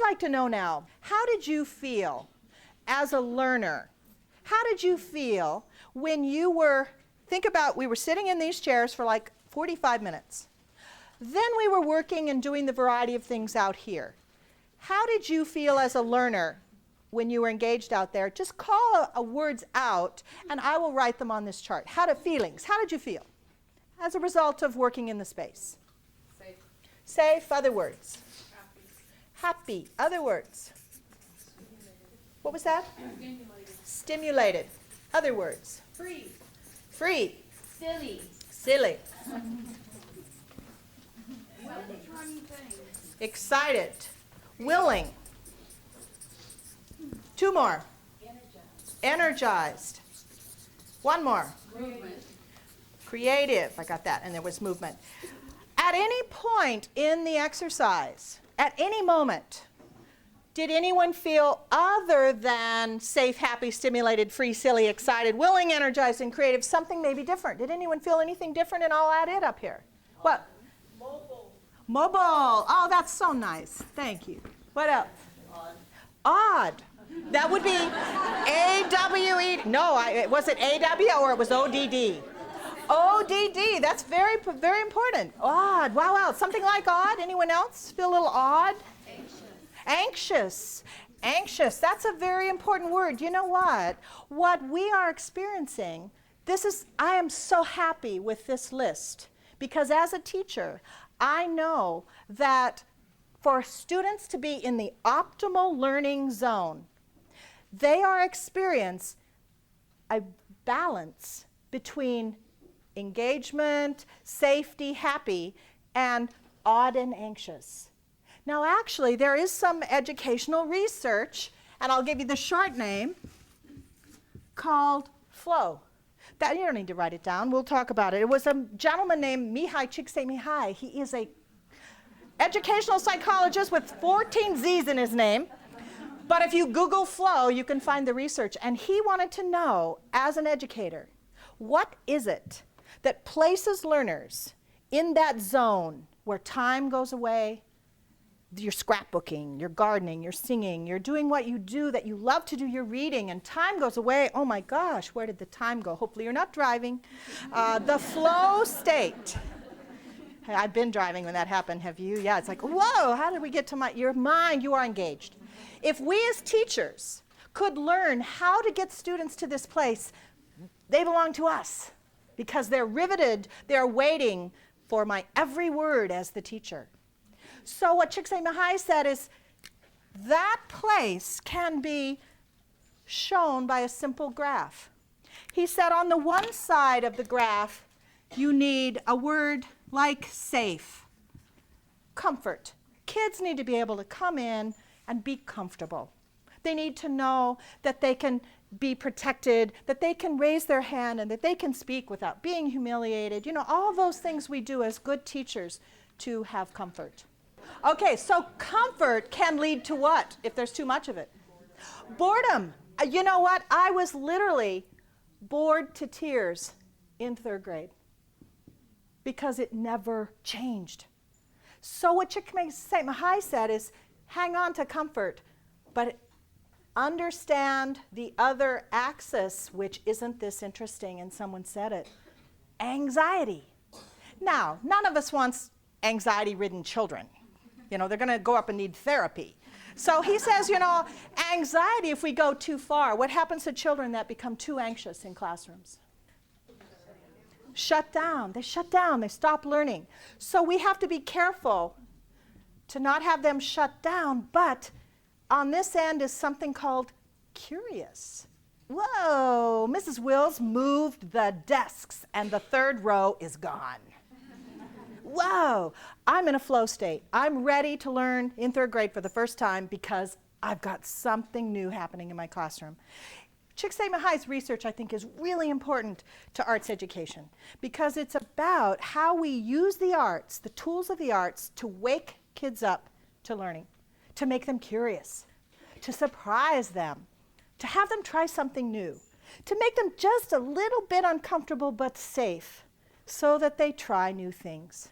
I'd like to know now, how did you feel as a learner? How did you feel when you were, think about, we were sitting in these chairs for like 45 minutes. Then we were working and doing the variety of things out here. How did you feel as a learner when you were engaged out there? Just call words out, and I will write them on this chart. Feelings. How did you feel as a result of working in the space? Safe. Safe. Other words? Happy. Happy. Other words? What was that? Stimulated. Stimulated. Other words? Free. Free. Silly. Silly. Things. Excited. Willing. Two more. Energized. One more. Movement. Creative. I got that. And there was movement. At any point in the exercise, at any moment, did anyone feel other than safe, happy, stimulated, free, silly, excited, willing, energized, and creative, something maybe different? Did anyone feel anything different? And I'll add it up here. What? Mobile. Mobile. Oh, that's so nice. Thank you. What else? Odd. Odd. That would be A-W-E. No, was it A-W or it was O-D-D? O-D-D. That's very, very important. Odd. Wow, wow. Something like odd. Anyone else feel a little odd? Anxious. Anxious. That's a very important word. You know what? What we are experiencing, I am so happy with this list because as a teacher, I know that for students to be in the optimal learning zone, they are experiencing a balance between engagement, safety, happy, and odd and anxious. Now, actually, there is some educational research, and I'll give you the short name, called FLOW. That you don't need to write it down. We'll talk about it. It was a gentleman named Mihai Csikszentmihalyi. He is a educational psychologist with 14 Z's in his name. But if you Google FLOW, you can find the research. And he wanted to know, as an educator, what is it that places learners in that zone where time goes away, you're scrapbooking, you're gardening, you're singing, you're doing what you do that you love to do, you're reading, and time goes away. Oh my gosh, where did the time go? Hopefully you're not driving. The flow state. Hey, I've been driving when that happened, have you? Yeah, it's like, whoa, how did we get to your mind? You are engaged. If we as teachers could learn how to get students to this place, they belong to us because they're riveted, they're waiting for my every word as the teacher. So what Csikszentmihalyi said is that place can be shown by a simple graph. He said on the one side of the graph, you need a word like safe, comfort. Kids need to be able to come in and be comfortable. They need to know that they can be protected, that they can raise their hand, and that they can speak without being humiliated. You know, all those things we do as good teachers to have comfort. Okay, so comfort can lead to what if there's too much of it? Boredom. You know what? I was literally bored to tears in third grade because it never changed. So what Csikszentmihalyi said is hang on to comfort, but understand the other axis, which isn't this interesting, and someone said it, anxiety. Now, none of us wants anxiety-ridden children. You know, they're going to go up and need therapy. So he says, you know, anxiety, if we go too far, what happens to children that become too anxious in classrooms? Shut down. They shut down. They stop learning. So we have to be careful to not have them shut down, but on this end is something called curious. Whoa, Mrs. Wills moved the desks and the third row is gone. Whoa, I'm in a flow state. I'm ready to learn in third grade for the first time because I've got something new happening in my classroom. Csikszentmihalyi's research, I think, is really important to arts education because it's about how we use the arts, the tools of the arts, to wake kids up to learning, to make them curious, to surprise them, to have them try something new, to make them just a little bit uncomfortable but safe so that they try new things.